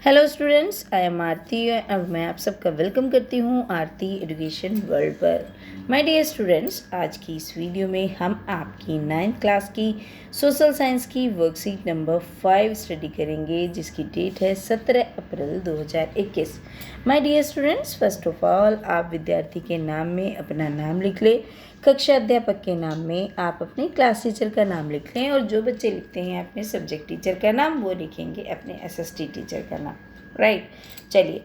Hello students, I am आरती और मैं आप सबका वेलकम करती हूँ आरती एजुकेशन वर्ल्ड पर। माय डियर स्टूडेंट्स, आज की इस वीडियो में हम आपकी 9th क्लास की सोशल साइंस की वर्कशीट नंबर 5 स्टडी करेंगे, जिसकी डेट है 17 April 2021। My dear students, first of all आप विद्यार्थी के नाम में अपना नाम लिख लें। कक्षा अध्यापक के नाम में आप अपने क्लास टीचर का नाम लिख लें, और जो बच्चे लिखते हैं अपने सब्जेक्ट टीचर का नाम, वो लिखेंगे अपने एसएसटी टीचर का नाम। राइट, चलिए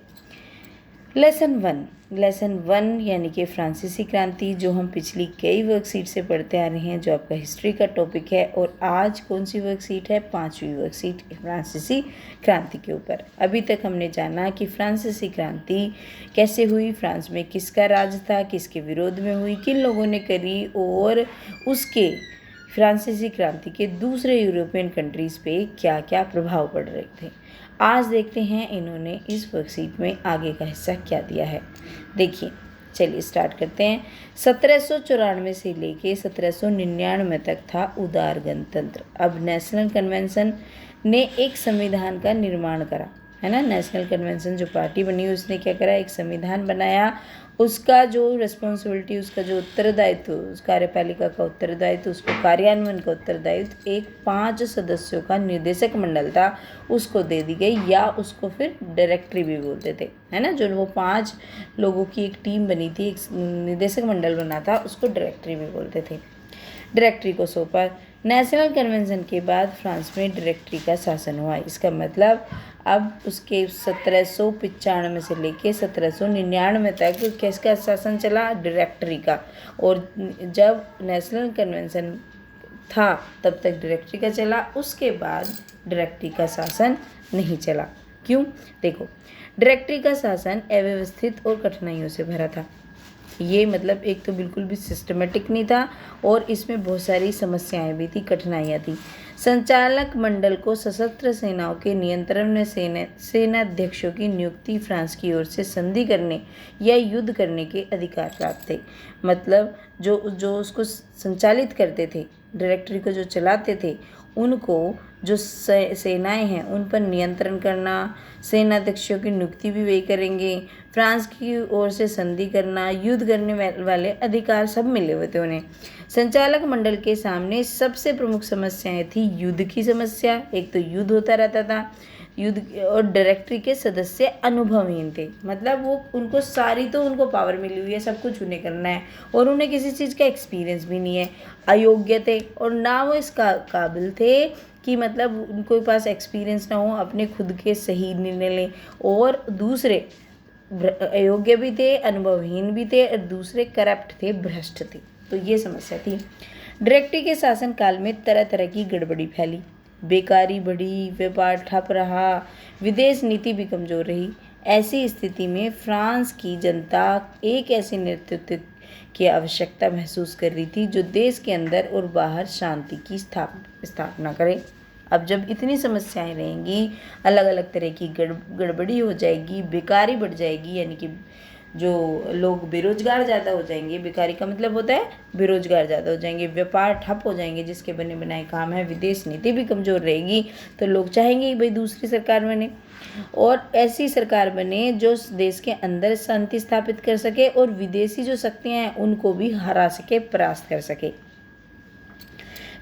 लेसन वन यानी कि फ्रांसीसी क्रांति, जो हम पिछली कई वर्कशीट से पढ़ते आ रहे हैं, जो आपका हिस्ट्री का टॉपिक है। और आज कौन सी वर्कशीट है? 5वीं वर्कशीट फ्रांसीसी क्रांति के ऊपर। अभी तक हमने जाना कि फ्रांसीसी क्रांति कैसे हुई, फ्रांस में किसका राज था, किसके विरोध में हुई, किन लोगों ने करी, और उसके फ्रांसीसी क्रांति के दूसरे यूरोपियन कंट्रीज़ पे क्या क्या प्रभाव पड़ रहे थे। आज देखते हैं इन्होंने इस वर्कशीट में आगे का हिस्सा क्या दिया है। देखिए, चलिए स्टार्ट करते हैं। 1794 से लेके 1799 तक था उदार गणतंत्र। अब नेशनल कन्वेंशन ने एक संविधान का निर्माण करा, है ना। नेशनल कन्वेंशन जो पार्टी बनी, उसने क्या करा? एक संविधान बनाया। उसका जो रिस्पॉन्सिबिलिटी, उसका जो उत्तरदायित्व, उस कार्यपालिका का उत्तरदायित्व, उसको कार्यान्वयन का उत्तरदायित्व एक 5 सदस्यों का निर्देशक मंडल था, उसको दे दी गई, या उसको फिर डायरेक्टरी भी बोलते थे, है ना। जो वो 5 लोगों की एक टीम बनी थी, एक निर्देशक मंडल बना था, उसको डायरेक्टरी भी बोलते थे। डायरेक्टरी को सौंपा। नेशनल कन्वेंशन के बाद फ्रांस में डायरेक्टरी का शासन हुआ। इसका मतलब अब उसके 1795 से लेके 1799 तक किसका शासन चला? डायरेक्टरी का। और जब नेशनल कन्वेंशन था तब तक डायरेक्टरी का चला, उसके बाद डायरेक्टरी का शासन नहीं चला। क्यों? देखो, डायरेक्टरी का शासन अव्यवस्थित और कठिनाइयों से भरा था। ये मतलब एक तो बिल्कुल भी सिस्टमेटिक नहीं था, और इसमें बहुत सारी समस्याएं भी थी, कठिनाइयाँ थी। संचालक मंडल को सशस्त्र सेनाओं के नियंत्रण में सेनाध्यक्षों की नियुक्ति, फ्रांस की ओर से संधि करने या युद्ध करने के अधिकार प्राप्त थे। मतलब जो उसको संचालित करते थे, डायरेक्टरी को जो चलाते थे, उनको जो सेनाएं हैं उन पर नियंत्रण करना, सेनाध्यक्षों की नियुक्ति भी वही करेंगे, फ्रांस की ओर से संधि करना, युद्ध करने वाले अधिकार सब मिले हुए थे उन्हें। संचालक मंडल के सामने सबसे प्रमुख समस्याएं थी युद्ध की समस्या। एक तो युद्ध होता रहता था, युद्ध, और डायरेक्टरी के सदस्य अनुभवहीन थे। मतलब वो उनको पावर मिली हुई है, सब कुछ उन्हें करना है, और उन्हें किसी चीज़ का एक्सपीरियंस भी नहीं है। अयोग्य थे, और ना वो इस काबिल थे कि मतलब उनके पास एक्सपीरियंस ना हो, अपने खुद के सही निर्णय लें। और दूसरे अयोग्य भी थे, अनुभवहीन भी थे, और दूसरे करप्ट थे, भ्रष्ट थे। तो ये समस्या थी। डायरेक्टरी के शासनकाल में तरह तरह की गड़बड़ी फैली, बेकारी बढ़ी, व्यापार ठप रहा, विदेश नीति भी कमजोर रही। ऐसी स्थिति में फ्रांस की जनता एक ऐसे नेतृत्व की आवश्यकता महसूस कर रही थी जो देश के अंदर और बाहर शांति की स्थापना करे। अब जब इतनी समस्याएं रहेंगी, अलग अलग तरह की गड़बड़ी हो जाएगी, बेकारी बढ़ जाएगी, यानी कि जो लोग बेरोजगार ज़्यादा हो जाएंगे। बेकारी का मतलब होता है बेरोजगार ज़्यादा हो जाएंगे, व्यापार ठप हो जाएंगे, जिसके बने बनाए काम है, विदेश नीति भी कमज़ोर रहेगी, तो लोग चाहेंगे भाई दूसरी सरकार बने, और ऐसी सरकार बने जो देश के अंदर शांति स्थापित कर सके, और विदेशी जो शक्तियाँ हैं उनको भी हरा सके, परास्त कर सके।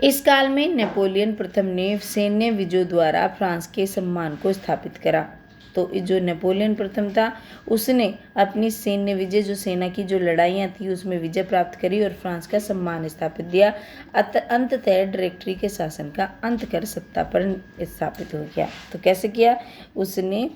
इस काल में नेपोलियन प्रथम ने सैन्य विजयों द्वारा फ्रांस के सम्मान को स्थापित करा। तो जो नेपोलियन प्रथम था, उसने अपनी सैन्य विजय, जो सेना की जो लड़ाइयाँ थी, उसमें विजय प्राप्त करी और फ्रांस का सम्मान स्थापित दिया। अंततः डायरेक्टरी के शासन का अंत कर सत्ता पर स्थापित हो गया। तो कैसे किया? उसने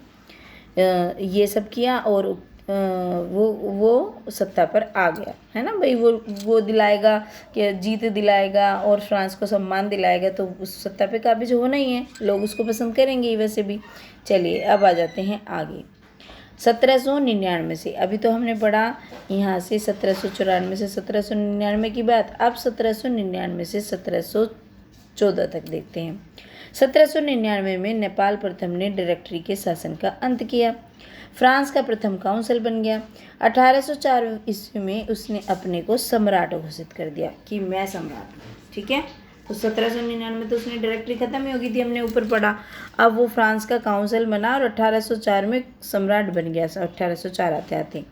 ये सब किया, और वो सत्ता पर आ गया, है ना भाई। वो दिलाएगा कि जीत दिलाएगा और फ्रांस को सम्मान दिलाएगा, तो उस सत्ता पे काबिज होना ही है, लोग उसको पसंद करेंगे ही वैसे भी। चलिए अब आ जाते हैं आगे। 1799 से, अभी तो हमने पढ़ा यहाँ से 1794 से 1799 की बात। अब 1799 से 1714 तक देखते हैं। 1799 में नेपाल प्रथम ने डायरेक्टरी के शासन का अंत किया। फ्रांस का प्रथम काउंसिल बन गया। 1804 ईस्वी में उसने अपने को सम्राट घोषित कर दिया कि मैं सम्राट हूँ, ठीक है। तो 1799 तो उसने डायरेक्टरी खत्म ही हो गई थी, हमने ऊपर पढ़ा। अब वो फ्रांस का काउंसिल बना और 1804 में सम्राट बन गया, 1804 आते आते।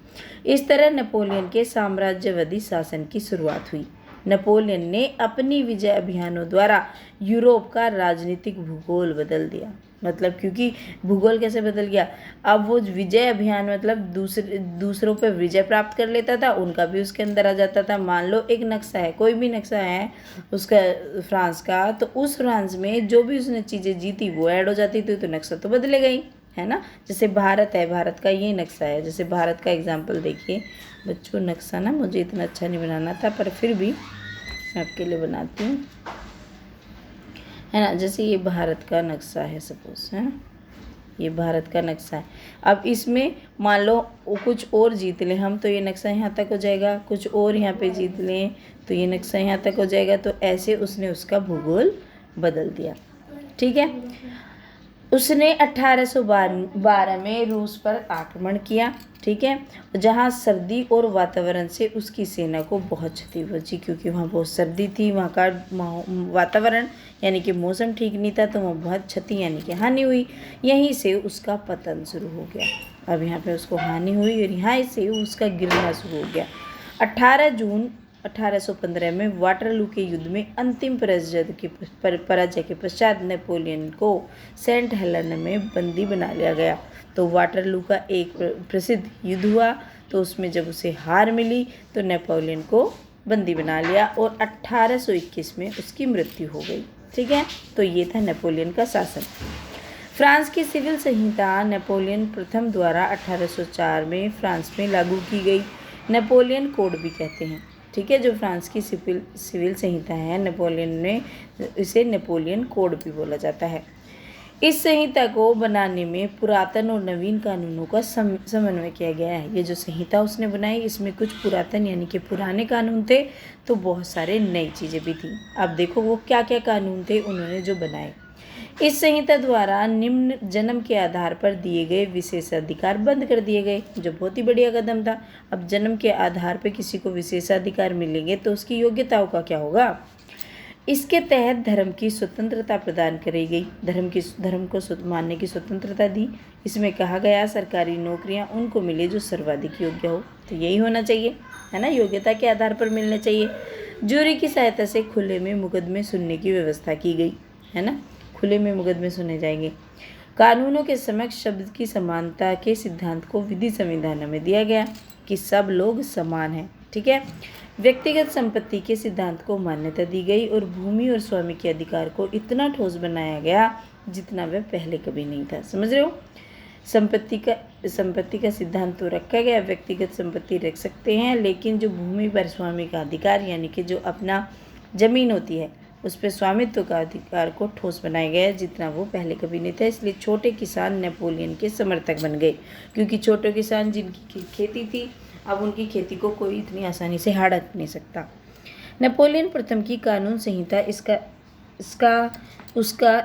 इस तरह नेपोलियन के साम्राज्यवादी शासन की शुरुआत हुई। नेपोलियन ने अपनी विजय अभियानों द्वारा यूरोप का राजनीतिक भूगोल बदल दिया। मतलब क्योंकि भूगोल कैसे बदल गया, अब वो विजय अभियान मतलब दूसरों पे विजय प्राप्त कर लेता था, उनका भी उसके अंदर आ जाता था। मान लो एक नक्शा है, कोई भी नक्शा है उसका फ्रांस का, तो उस फ्रांस में जो भी उसने चीज़ें जीती वो ऐड हो जाती थी, तो नक्शा तो बदलेगा ही, है ना। जैसे भारत है, भारत का ये नक्शा है। जैसे भारत का एग्जाम्पल देखिए बच्चों, नक्शा ना मुझे इतना अच्छा नहीं बनाना था, पर फिर भी मैं आपके लिए बनाती हूँ, है ना। जैसे ये भारत का नक्शा है सपोज, है ना, ये भारत का नक्शा है। अब इसमें मान लो कुछ और जीत लें हम, तो ये नक्शा यहाँ तक हो जाएगा, कुछ और यहाँ पे जीत लें तो ये नक्शा यहाँ तक हो जाएगा। तो ऐसे उसने उसका भूगोल बदल दिया, ठीक है। उसने 1812 में रूस पर आक्रमण किया, ठीक है, जहाँ सर्दी और वातावरण से उसकी सेना को बहुत क्षति पहुंची, क्योंकि वहाँ बहुत सर्दी थी, वहाँ का वातावरण यानी कि मौसम ठीक नहीं था, तो वहाँ बहुत क्षति यानी कि हानि हुई। यहीं से उसका पतन शुरू हो गया। अब यहाँ पे उसको हानि हुई और यहाँ से उसका गिरना शुरू हो गया। 18 जून 1815 में वाटरलू के युद्ध में अंतिम पराजय के पश्चात नेपोलियन को सेंट हेलेना में बंदी बना लिया गया। तो वाटरलू का एक प्रसिद्ध युद्ध हुआ, तो उसमें जब उसे हार मिली तो नेपोलियन को बंदी बना लिया और 1821 में उसकी मृत्यु हो गई, ठीक है। तो ये था नेपोलियन का शासन। फ्रांस की सिविल संहिता नेपोलियन प्रथम द्वारा 1804 में फ्रांस में लागू की गई। नेपोलियन कोड भी कहते हैं, ठीक है। जो फ्रांस की सिविल संहिता है नेपोलियन ने, इसे नेपोलियन कोड भी बोला जाता है। इस संहिता को बनाने में पुरातन और नवीन कानूनों का समन्वय किया गया है। ये जो संहिता उसने बनाई, इसमें कुछ पुरातन यानी कि पुराने कानून थे, तो बहुत सारे नई चीज़ें भी थी। अब देखो वो क्या क्या कानून थे उन्होंने जो बनाए। इस संहिता द्वारा निम्न जन्म के आधार पर दिए गए विशेषाधिकार बंद कर दिए गए, जो बहुत ही बढ़िया कदम था। अब जन्म के आधार पर किसी को विशेषाधिकार मिलेंगे तो उसकी योग्यताओं का क्या होगा। इसके तहत धर्म की स्वतंत्रता प्रदान करी गई, धर्म को मानने की स्वतंत्रता दी। इसमें कहा गया सरकारी नौकरियां उनको मिले जो सर्वाधिक योग्य हो, तो यही होना चाहिए, है ना, योग्यता के आधार पर मिलना चाहिए। जूरी की सहायता से खुले में मुकदमे सुनने की व्यवस्था की गई, है ना, खुले में मुकदमे सुने जाएंगे। कानूनों के समक्ष शब्द की समानता के सिद्धांत को विधि संविधान में दिया गया कि सब लोग समान हैं, ठीक है। व्यक्तिगत संपत्ति के सिद्धांत को मान्यता दी गई और भूमि और स्वामी के अधिकार को इतना ठोस बनाया गया जितना वह पहले कभी नहीं था। समझ रहे हो, संपत्ति का सिद्धांत तो रखा गया, व्यक्तिगत संपत्ति रख सकते हैं, लेकिन जो भूमि पर स्वामी का अधिकार यानी कि जो अपना जमीन होती है उस पर स्वामित्व का अधिकार को ठोस बनाया गया जितना वो पहले कभी नहीं था। इसलिए छोटे किसान नेपोलियन के समर्थक बन गए, क्योंकि छोटे किसान जिनकी खेती थी, अब उनकी खेती को कोई इतनी आसानी से हड़प नहीं सकता। नेपोलियन प्रथम की कानून संहिता उसका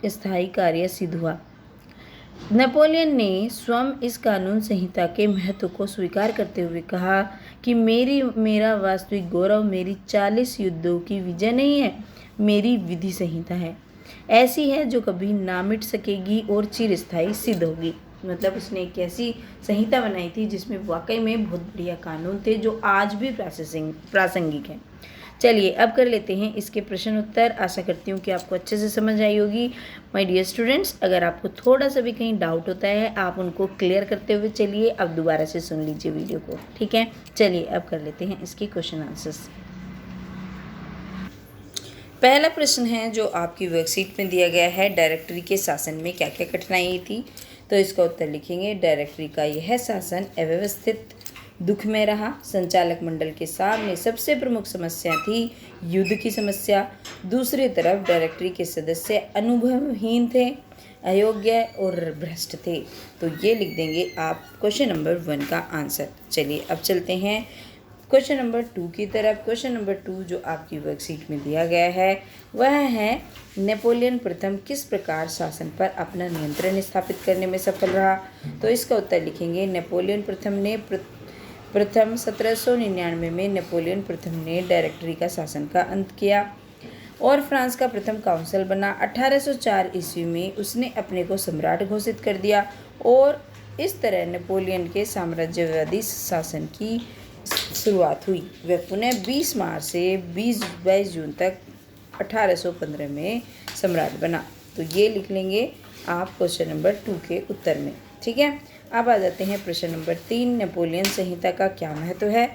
स्थायी कार्य सिद्ध हुआ। नेपोलियन ने स्वयं इस कानून संहिता के महत्व को स्वीकार करते हुए कहा कि मेरा वास्तविक गौरव मेरी 40 युद्धों की विजय नहीं है, मेरी विधि संहिता है। ऐसी है जो कभी ना मिट सकेगी और चिरस्थायी सिद्ध होगी। मतलब उसने एक ऐसी संहिता बनाई थी जिसमें वाकई में बहुत बढ़िया कानून थे जो आज भी प्रासंगिक हैं। चलिए अब कर लेते हैं इसके प्रश्न उत्तर। आशा करती हूँ कि आपको अच्छे से समझ आई होगी। माय डियर स्टूडेंट्स, अगर आपको थोड़ा सा भी कहीं डाउट होता है आप उनको क्लियर करते हुए चलिए। अब दोबारा से सुन लीजिए वीडियो को, ठीक है। चलिए अब कर लेते हैं इसके क्वेश्चन आंसर्स। पहला प्रश्न है जो आपकी वर्कशीट में दिया गया है, डायरेक्टरी के शासन में क्या क्या कठिनाई थी। तो इसका उत्तर लिखेंगे, डायरेक्टरी का यह शासन अव्यवस्थित दुखमय रहा। संचालक मंडल के सामने सबसे प्रमुख समस्या थी युद्ध की समस्या। दूसरी तरफ डायरेक्टरी के सदस्य अनुभवहीन थे, अयोग्य और भ्रष्ट थे। तो ये लिख देंगे आप क्वेश्चन नंबर 1 का आंसर। चलिए अब चलते हैं क्वेश्चन नंबर 2 की तरफ। क्वेश्चन नंबर 2 जो आपकी वर्कशीट में दिया गया है वह है नेपोलियन प्रथम किस प्रकार शासन पर अपना नियंत्रण स्थापित करने में सफल रहा। तो इसका उत्तर लिखेंगे, नेपोलियन प्रथम ने 1799 में नेपोलियन प्रथम ने डायरेक्टरी का शासन का अंत किया और फ्रांस का प्रथम काउंसिल बना। 1804 ईस्वी में उसने अपने को सम्राट घोषित कर दिया और इस तरह नेपोलियन के साम्राज्यवादी शासन की शुरुआत हुई। वह पुनः 20 मार्च से 22 जून तक 1815 में सम्राट बना। तो ये लिख लेंगे आप क्वेश्चन नंबर 2 के उत्तर में। ठीक है, अब आ जाते हैं प्रश्न नंबर 3, नेपोलियन संहिता का क्या महत्व है।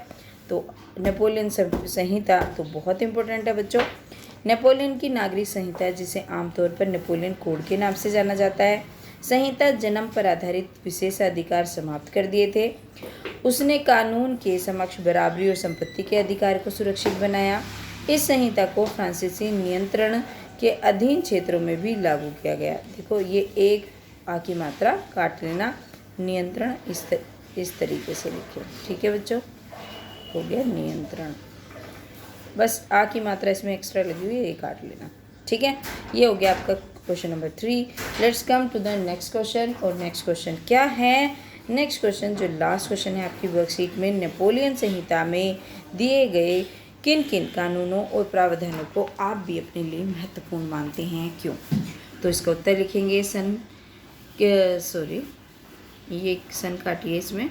तो नेपोलियन संहिता तो बहुत इंपॉर्टेंट है बच्चों। नेपोलियन की नागरिक संहिता, जिसे आमतौर पर नेपोलियन कोड के नाम से जाना जाता है। संहिता जन्म पर आधारित विशेषाधिकार समाप्त कर दिए थे। उसने कानून के समक्ष बराबरी और संपत्ति के अधिकार को सुरक्षित बनाया। इस संहिता को फ्रांसीसी नियंत्रण के अधीन क्षेत्रों में भी लागू किया गया। देखो, ये एक आ की मात्रा काट लेना, नियंत्रण इस तरीके से लिखे। ठीक है बच्चों, हो गया नियंत्रण, बस आ की मात्रा इसमें एक्स्ट्रा लगी हुई है, ये काट लेना। ठीक है, ये हो गया आपका question number 3। Let's come to the next question. और नेक्स्ट क्वेश्चन क्या है? नेक्स्ट क्वेश्चन जो लास्ट क्वेश्चन है आपकी वर्कशीट में, नेपोलियन संहिता में दिए गए किन किन कानूनों और प्रावधानों को आप भी अपने लिए महत्वपूर्ण मानते हैं, क्यों? तो इसका उत्तर लिखेंगे ये सन काटिए इसमें।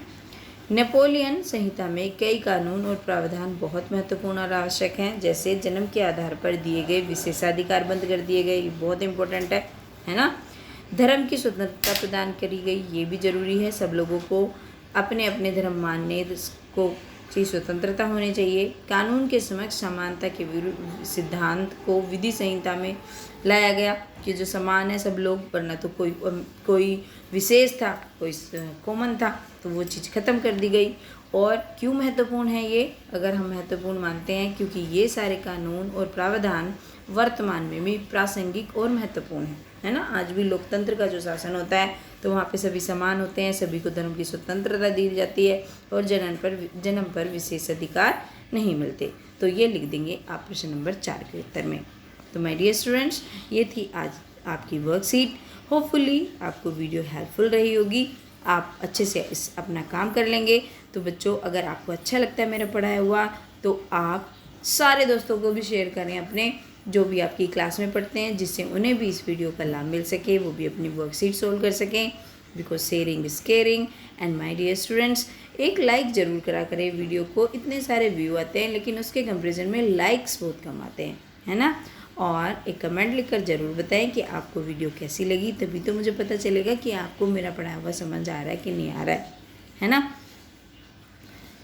नेपोलियन संहिता में कई कानून और प्रावधान बहुत महत्वपूर्ण और आवश्यक हैं, जैसे जन्म के आधार पर दिए गए विशेषाधिकार बंद कर दिए गए, ये बहुत इंपॉर्टेंट है ना। धर्म की स्वतंत्रता प्रदान करी गई, ये भी जरूरी है। सब लोगों को अपने अपने धर्म मानने को की स्वतंत्रता होनी चाहिए। कानून के समक्ष समानता के विरुद्ध सिद्धांत को विधि संहिता में लाया गया कि जो समान है सब लोग, वरना तो कोई विशेष था, कोई कॉमन था, तो वो चीज़ ख़त्म कर दी गई। और क्यों महत्वपूर्ण है ये? अगर हम महत्वपूर्ण मानते हैं क्योंकि ये सारे कानून और प्रावधान वर्तमान में भी प्रासंगिक और महत्वपूर्ण है ना। आज भी लोकतंत्र का जो शासन होता है तो वहाँ पे सभी समान होते हैं, सभी को धर्म की स्वतंत्रता दी जाती है और जन्म पर विशेष अधिकार नहीं मिलते। तो ये लिख देंगे आप प्रश्न नंबर 4 के उत्तर में। तो माय डियर स्टूडेंट्स, ये थी आज आपकी वर्कशीट। होपफुली आपको वीडियो हेल्पफुल रही होगी, आप अच्छे से इस अपना काम कर लेंगे। तो बच्चों, अगर आपको अच्छा लगता है मेरा पढ़ाया हुआ तो आप सारे दोस्तों को भी शेयर करें, अपने जो भी आपकी क्लास में पढ़ते हैं, जिससे उन्हें भी इस वीडियो का लाभ मिल सके, वो भी अपनी वर्कशीट सोल्व कर सकें। Because sharing is caring. And my dear students, एक लाइक ज़रूर करा करें वीडियो को। इतने सारे व्यू आते हैं लेकिन उसके कंपेरिजन में लाइक्स बहुत कम आते हैं, है ना। और एक कमेंट लिखकर ज़रूर बताएं कि आपको वीडियो कैसी लगी, तभी तो मुझे पता चलेगा कि आपको मेरा पढ़ाया हुआ समझ आ रहा है कि नहीं आ रहा है ना।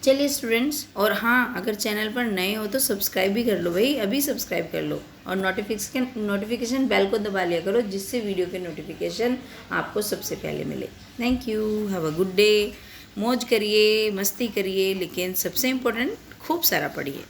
चलिए स्टूडेंट्स, और हाँ, अगर चैनल पर नए हो तो सब्सक्राइब भी कर लो भाई, अभी सब्सक्राइब कर लो और नोटिफिकेशन बेल को दबा लिया करो, जिससे वीडियो के नोटिफिकेशन आपको सबसे पहले मिले। Thank you, have a good day. मौज करिए, मस्ती करिए, लेकिन सबसे इम्पोर्टेंट खूब सारा पढ़िए।